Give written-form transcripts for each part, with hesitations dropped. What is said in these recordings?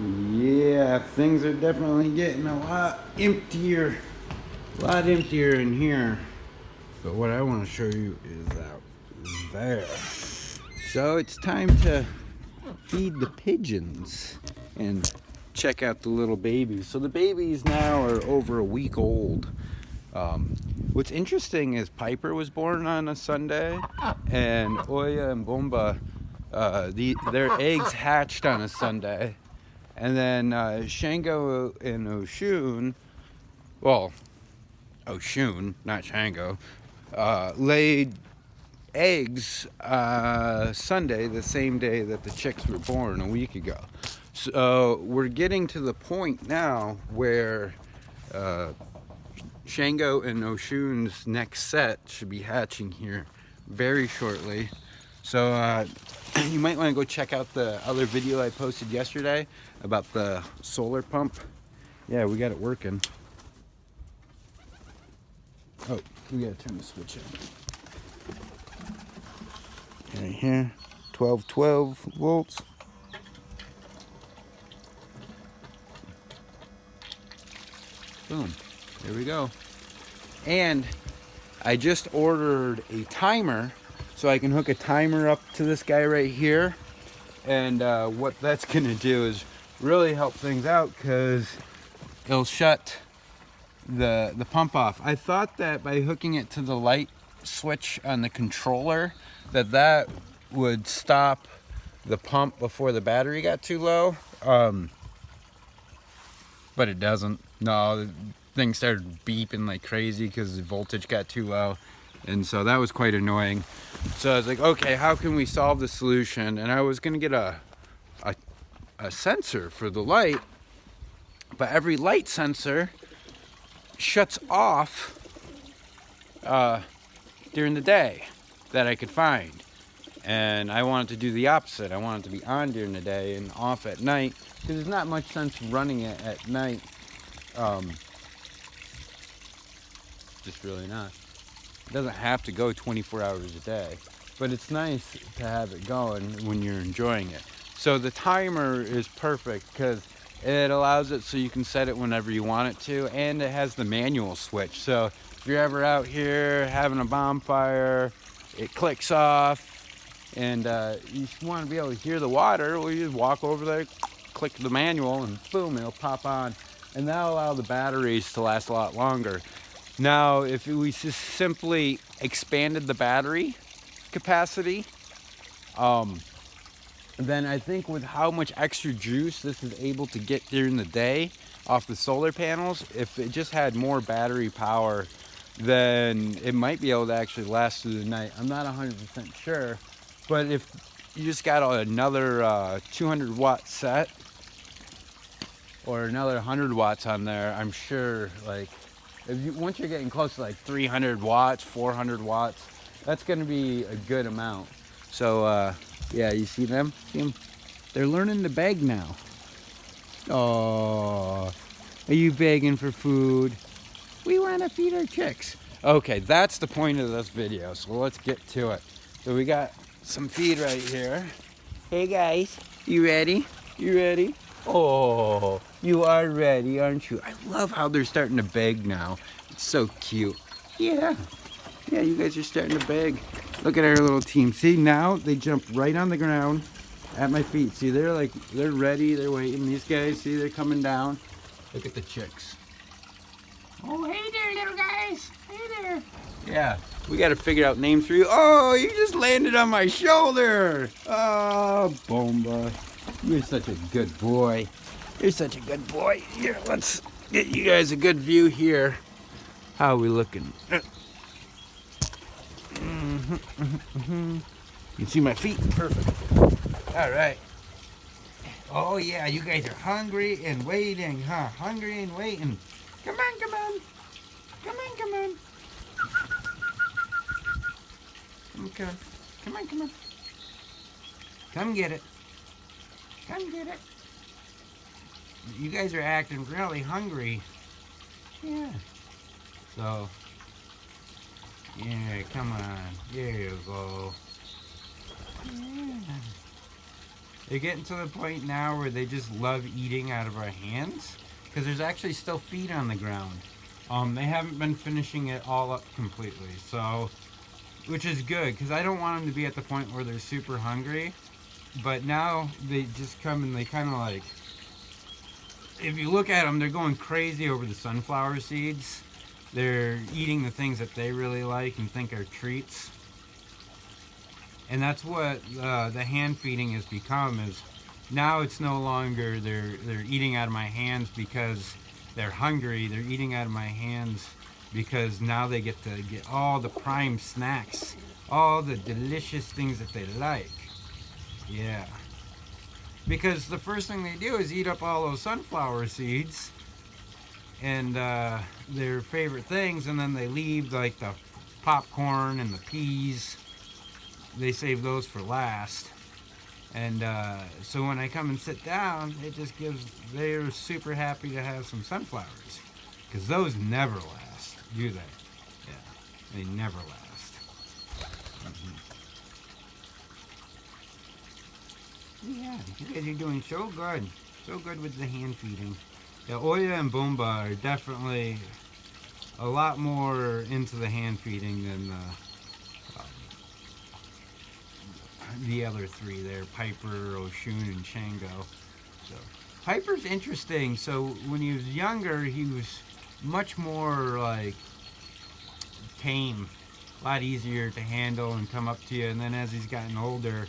Yeah, things are definitely getting a lot emptier. A lot emptier in here. But what I want to show you is out there. So it's time to feed the pigeons and check out the little babies. So the babies now are over a week old. What's interesting is Piper was born on a Sunday, and Oya and Bomba, their eggs hatched on a Sunday, and then Shango and Oshun, well, Oshun, not Shango, laid eggs Sunday, the same day that the chicks were born a week ago. So we're getting to the point now where Shango and Oshun's next set should be hatching here very shortly. So you might want to go check out the other video I posted yesterday about the solar pump. Yeah, we got it working. Oh, we gotta turn the switch on. Right here, 12 volts. Boom, there we go. And I just ordered a timer, so I can hook a timer up to this guy right here. And what that's gonna do is really help things out, because it'll shut the pump off. I thought that by hooking it to the light switch on the controller, that would stop the pump before the battery got too low. But it doesn't. No, the thing started beeping like crazy because the voltage got too low. And so that was quite annoying. So I was like, okay, how can we solve the solution? And I was gonna get a sensor for the light, but every light sensor shuts off during the day that I could find. And I wanted to do the opposite. I wanted to be on during the day and off at night, because there's not much sense running it at night. Just really not. It doesn't have to go 24 hours a day, but it's nice to have it going when you're enjoying it. So the timer is perfect because it allows it so you can set it whenever you want it to, and it has the manual switch. So if you're ever out here having a bonfire, it clicks off, and you just want to be able to hear the water, well, you just walk over there, click the manual, and boom, it'll pop on. And that'll allow the batteries to last a lot longer. Now, if we just simply expanded the battery capacity, then I think with how much extra juice this is able to get during the day off the solar panels, if it just had more battery power, then it might be able to actually last through the night. I'm not 100% sure, but if you just got another 200 watt set or another 100 watts on there, I'm sure, like, once you're getting close to like 300 watts, 400 watts, that's going to be a good amount. So yeah, you see them? See them? They're learning to beg now. Oh, are you begging for food? We want to feed our chicks. Okay, that's the point of this video, so let's get to it. So we got some feed right here. Hey guys, you ready? You ready? Oh, you are ready, aren't you? I love how they're starting to beg now. It's so cute. Yeah, you guys are starting to beg. Look at our little team. See, now they jump right on the ground at my feet. See, they're ready, they're waiting. These guys, see, they're coming down. Look at the chicks. Oh, hey there, little guys. Hey there. Yeah, we got to figure out names for you. Oh, you just landed on my shoulder. Oh, Bomba. You're such a good boy. You're such a good boy. Here, let's get you guys a good view here. How are we looking? You can see my feet? Perfect. All right. Oh, yeah, you guys are hungry and waiting, huh? Hungry and waiting. Come on, come on. Come on, come on. Okay. Come on, come on. Come get it. Come get it. You guys are acting really hungry. Yeah. So, yeah, come on. There you go. Yeah. They're getting to the point now where they just love eating out of our hands, because there's actually still feed on the ground. They haven't been finishing it all up completely, so, which is good, because I don't want them to be at the point where they're super hungry. But now they just come and they kind of like, if you look at them, they're going crazy over the sunflower seeds. They're eating the things that they really like and think are treats. And that's what the hand feeding has become. Is now it's no longer they're eating out of my hands because they're hungry. They're eating out of my hands because now they get to get all the prime snacks, all the delicious things that they like. Yeah. Because the first thing they do is eat up all those sunflower seeds and their favorite things, and then they leave like the popcorn and the peas. They save those for last. And so when I come and sit down, it just gives, they're super happy to have some sunflowers. Because those never last, do they? Yeah, they never last. Yeah, you guys are doing so good. So good with the hand feeding. Yeah, Oya and Boomba are definitely a lot more into the hand feeding than the other three there, Piper, Oshun, and Shango. So Piper's interesting. So when he was younger, he was much more like tame, a lot easier to handle and come up to you. And then as he's gotten older,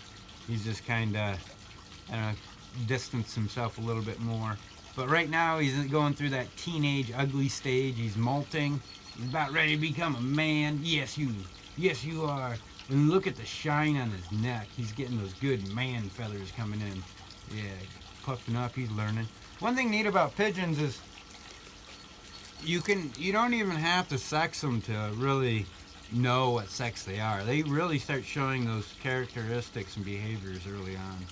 he's just kind of distanced himself a little bit more. But right now he's going through that teenage ugly stage. He's molting. He's about ready to become a man. Yes, you are. And look at the shine on his neck. He's getting those good man feathers coming in. Yeah, puffing up. He's learning. One thing neat about pigeons is you don't even have to sex them to really know what sex they are. They really start showing those characteristics and behaviors early on.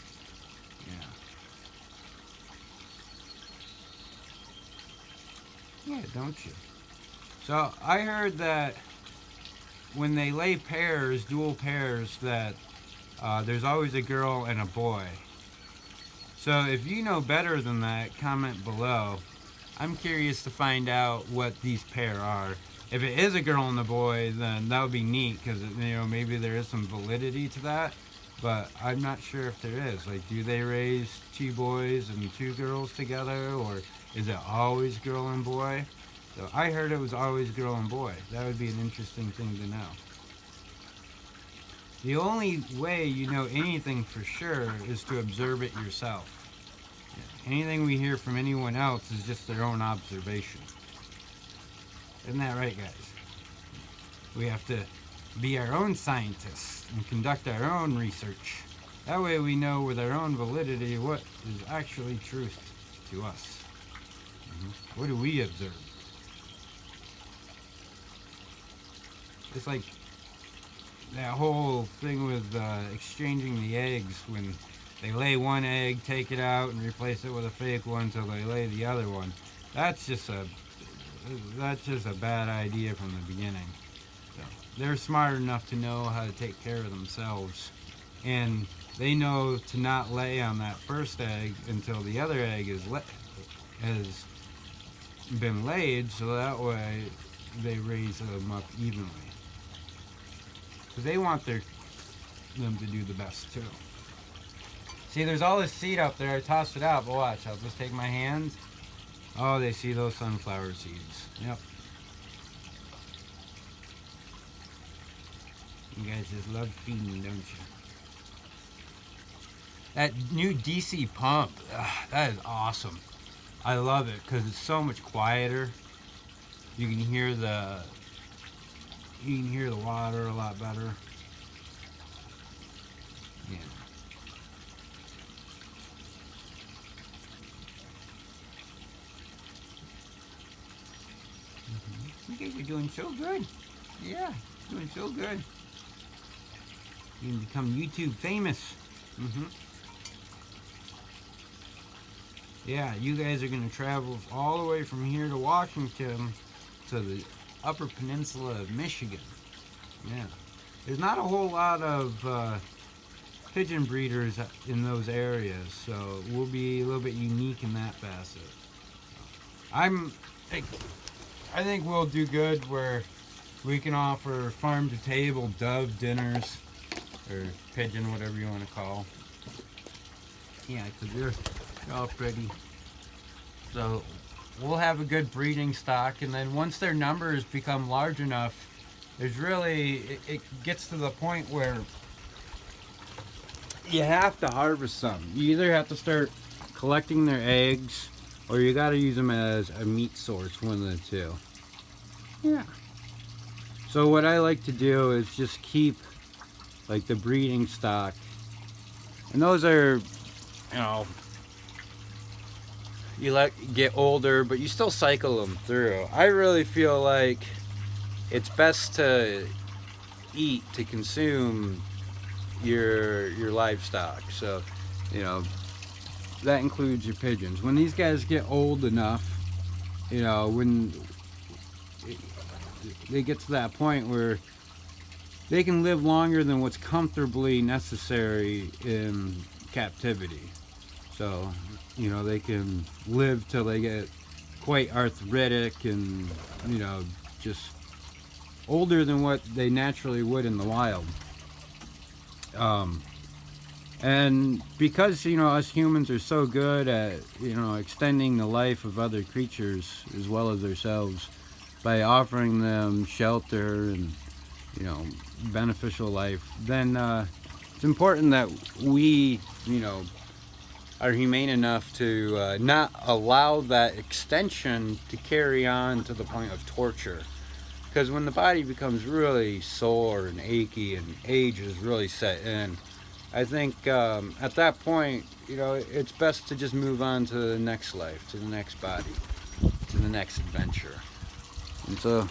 Yeah, don't you? So I heard that when they lay pairs, dual pairs, that there's always a girl and a boy. So if you know better than that, comment below. I'm curious to find out what these pair are. If it is a girl and a boy, then that would be neat, because maybe there is some validity to that. But I'm not sure if there is. Like, do they raise 2 boys and 2 girls together, or is it always girl and boy? So I heard it was always girl and boy. That would be an interesting thing to know. The only way you know anything for sure is to observe it yourself. Anything we hear from anyone else is just their own observation. Isn't that right, guys? We have to be our own scientists and conduct our own research. That way we know with our own validity what is actually truth to us. What do we observe? It's like that whole thing with exchanging the eggs. When they lay one egg, take it out and replace it with a fake one until they lay the other one. That's just a bad idea from the beginning. So they're smart enough to know how to take care of themselves, and they know to not lay on that first egg until the other egg has been laid, so that way they raise them up evenly. Because they want them to do the best too. See, there's all this seed up there. I tossed it out, but watch. I'll just take my hands. Oh, they see those sunflower seeds. Yep. You guys just love feeding, don't you? That new DC pump, that is awesome. I love it because it's so much quieter. You can hear the water a lot better. Yeah. You guys are doing so good. Yeah, doing so good. You can become YouTube famous. Yeah, you guys are going to travel all the way from here to Washington to the Upper Peninsula of Michigan. Yeah. There's not a whole lot of pigeon breeders in those areas, so we'll be a little bit unique in that facet. I think we'll do good where we can offer farm to table dove dinners, or pigeon, whatever you want to call. Yeah, because they're all pretty. So we'll have a good breeding stock, and then once their numbers become large enough, there's really, it gets to the point where you have to harvest some. You either have to start collecting their eggs, or you got to use them as a meat source, one of the two. Yeah. So what I like to do is just keep like the breeding stock, and those are, you know, you let get older, but you still cycle them through. I really feel like it's best to eat, to consume your livestock. So, you know, that includes your pigeons. When these guys get old enough, you know, when they get to that point where they can live longer than what's comfortably necessary in captivity. So, you know, they can live till they get quite arthritic and, you know, just older than what they naturally would in the wild. And because, you know, us humans are so good at, you know, extending the life of other creatures as well as ourselves by offering them shelter and, you know, beneficial life, then it's important that we, you know, are humane enough to not allow that extension to carry on to the point of torture. Because when the body becomes really sore and achy and age is really set in, I think at that point, you know, it's best to just move on to the next life, to the next body, to the next adventure. And so,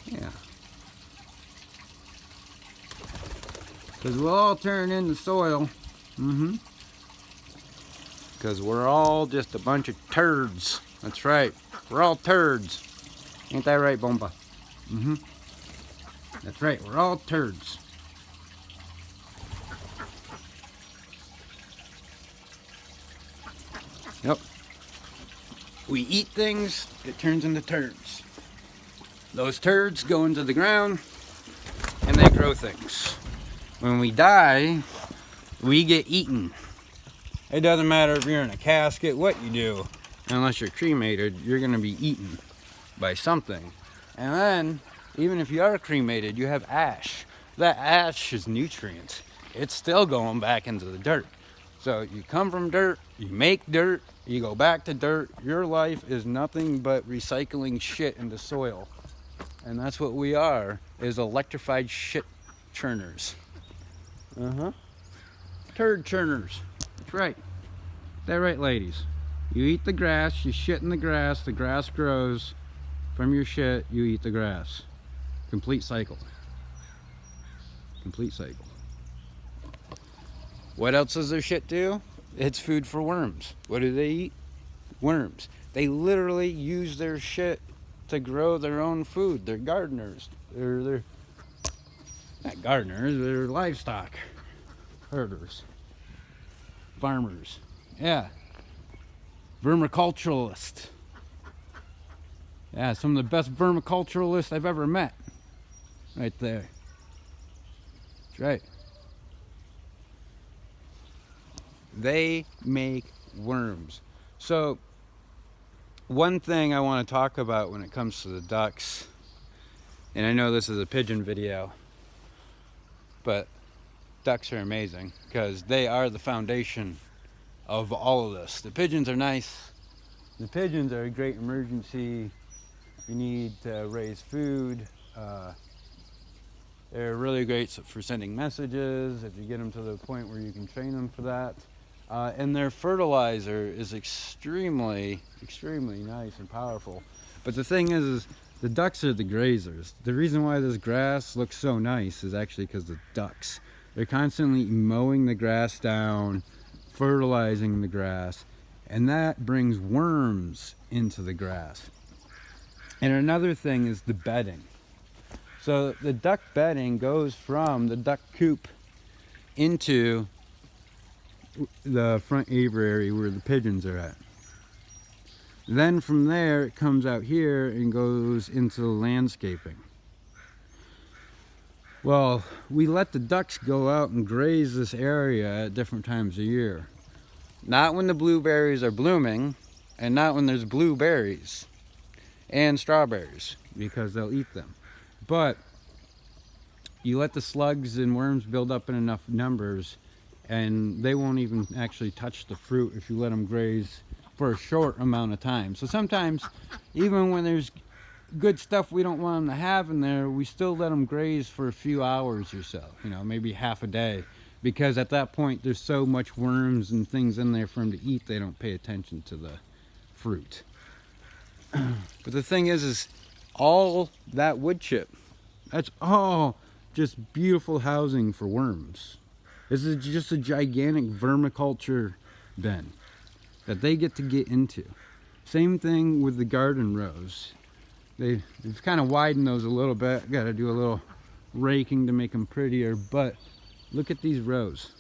yeah. Because we'll all turn into soil. Because we're all just a bunch of turds. That's right. We're all turds. Ain't that right, Bomba? That's right. We're all turds. Yep. We eat things, it turns into turds. Those turds go into the ground and they grow things. When we die, we get eaten. It doesn't matter if you're in a casket, what you do. Unless you're cremated, you're going to be eaten by something. And then, even if you are cremated, you have ash. That ash is nutrients. It's still going back into the dirt. So you come from dirt, you make dirt, you go back to dirt. Your life is nothing but recycling shit into soil. And that's what we are, is electrified shit churners. Turd churners. That's right. That right, ladies. You eat the grass, you shit in the grass grows. From your shit, you eat the grass. Complete cycle. Complete cycle. What else does their shit do? It's food for worms. What do they eat? Worms. They literally use their shit to grow their own food. They're gardeners. They're not gardeners, they're livestock herders. Farmers. Yeah. Vermiculturalists. Yeah, some of the best vermiculturalists I've ever met. Right there. That's right. They make worms. So, one thing I want to talk about when it comes to the ducks, and I know this is a pigeon video, but ducks are amazing because they are the foundation of all of this. The pigeons are nice. The pigeons are a great emergency. You need to raise food. They're really great for sending messages if you get them to the point where you can train them for that. And their fertilizer is extremely nice and powerful. But the thing is the ducks are the grazers. The reason why this grass looks so nice is actually because of ducks. They're constantly mowing the grass down, fertilizing the grass, and that brings worms into the grass. And another thing is the bedding. So the duck bedding goes from the duck coop into the front aviary where the pigeons are at. Then from there it comes out here and goes into the landscaping. Well, we let the ducks go out and graze this area at different times of year. Not when the blueberries are blooming, and not when there's blueberries and strawberries, because they'll eat them. But you let the slugs and worms build up in enough numbers, and they won't even actually touch the fruit if you let them graze for a short amount of time. So sometimes, even when there's good stuff we don't want them to have in there, we still let them graze for a few hours or so, you know, maybe half a day, because at that point there's so much worms and things in there for them to eat, they don't pay attention to the fruit. But the thing is all that wood chip, that's all just beautiful housing for worms. This is just a gigantic vermiculture bin that they get to get into. Same thing with the garden rows. They've kind of widened those a little bit. Got to do a little raking to make them prettier, but look at these rows.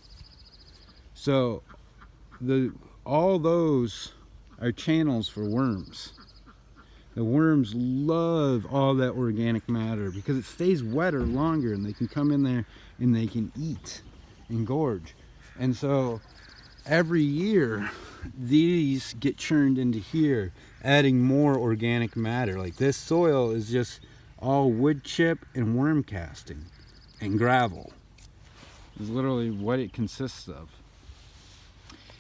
So all those are channels for worms. The worms love all that organic matter because it stays wetter longer, and they can come in there and they can eat and gorge. And so every year these get churned into here, adding more organic matter. Like this soil is just all wood chip and worm casting and gravel. Is literally what it consists of.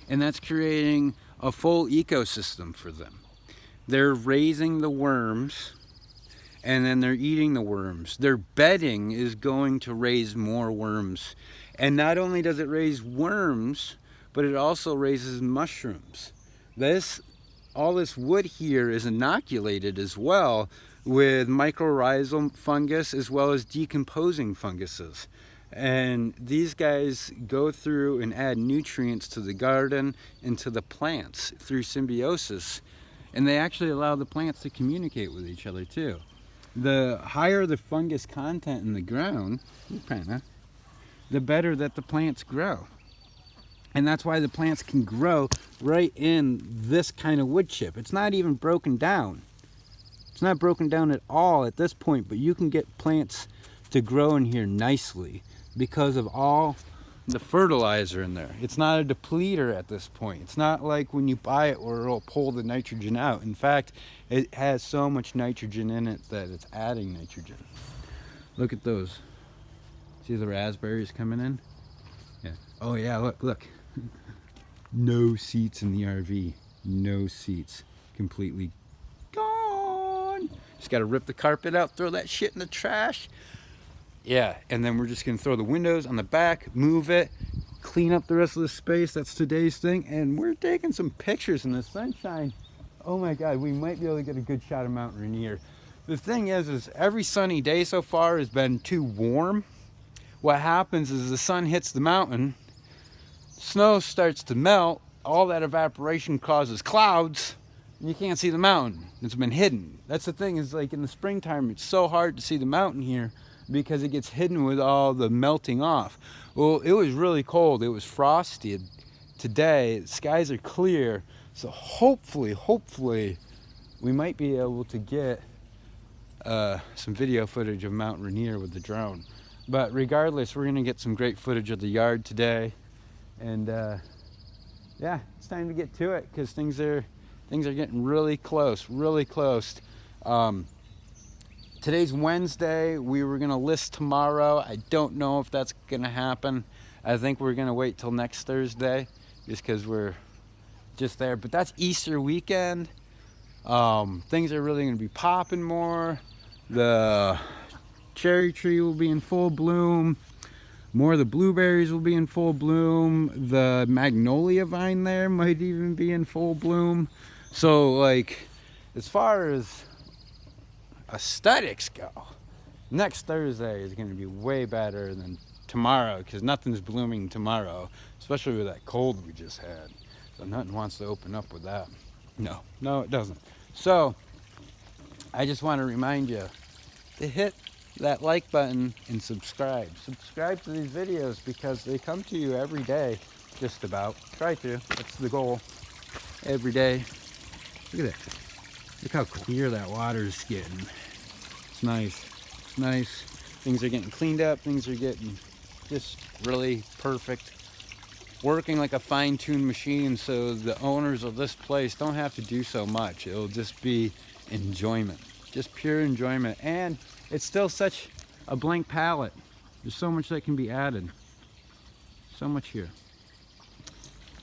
And that's creating a full ecosystem for them. They're raising the worms, and then they're eating the worms. Their bedding is going to raise more worms. And not only does it raise worms, but it also raises mushrooms. All this wood here is inoculated as well with mycorrhizal fungus as well as decomposing funguses. And these guys go through and add nutrients to the garden and to the plants through symbiosis. And they actually allow the plants to communicate with each other too. The higher the fungus content in the ground, the better that the plants grow. And that's why the plants can grow right in this kind of wood chip. It's not even broken down. It's not broken down at all at this point, but you can get plants to grow in here nicely because of all the fertilizer in there. It's not a depleter at this point. It's not like when you buy it where it'll pull the nitrogen out. In fact, it has so much nitrogen in it that it's adding nitrogen. Look at those. See the raspberries coming in? Yeah. Oh yeah, look. No seats in the RV. No seats. Completely gone. Just gotta rip the carpet out, throw that shit in the trash. Yeah, and then we're just gonna throw the windows on the back, move it, clean up the rest of the space. That's today's thing. And we're taking some pictures in the sunshine. Oh my God, we might be able to get a good shot of Mount Rainier. The thing is every sunny day so far has been too warm. What happens is the sun hits the mountain, snow starts to melt, all that evaporation causes clouds, and you can't see the mountain. It's been hidden. That's the thing, is like in the springtime, it's so hard to see the mountain here because it gets hidden with all the melting off. Well, it was really cold. It was frosty today. The skies are clear. So hopefully, we might be able to get some video footage of Mount Rainier with the drone. But regardless, we're gonna get some great footage of the yard today. And yeah, it's time to get to it because things are getting really close. Today's Wednesday. We were gonna list tomorrow. I don't know if that's gonna happen. I think we're gonna wait till next Thursday just because we're just there. But that's Easter weekend. Things are really gonna be popping more. The cherry tree will be in full bloom. More of the blueberries will be in full bloom. The magnolia vine there might even be in full bloom. So like, as far as aesthetics go, next Thursday is going to be way better than tomorrow because nothing's blooming tomorrow, especially with that cold we just had. So nothing wants to open up with that. No, it doesn't. So I just want to remind you to hit that like button and subscribe. Subscribe to these videos because they come to you every day, just about. Try to, that's the goal. Every day. Look at that. Look how clear that water is getting. It's nice. It's nice. Things are getting cleaned up. Things are getting just really perfect. Working like a fine-tuned machine, so the owners of this place don't have to do so much. It'll just be enjoyment. Just pure enjoyment. And it's still such a blank palette. There's so much that can be added. So much here.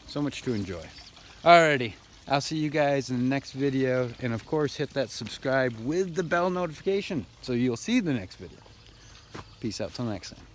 So much to enjoy. Alrighty, I'll see you guys in the next video. And of course, hit that subscribe with the bell notification so you'll see the next video. Peace out till next time.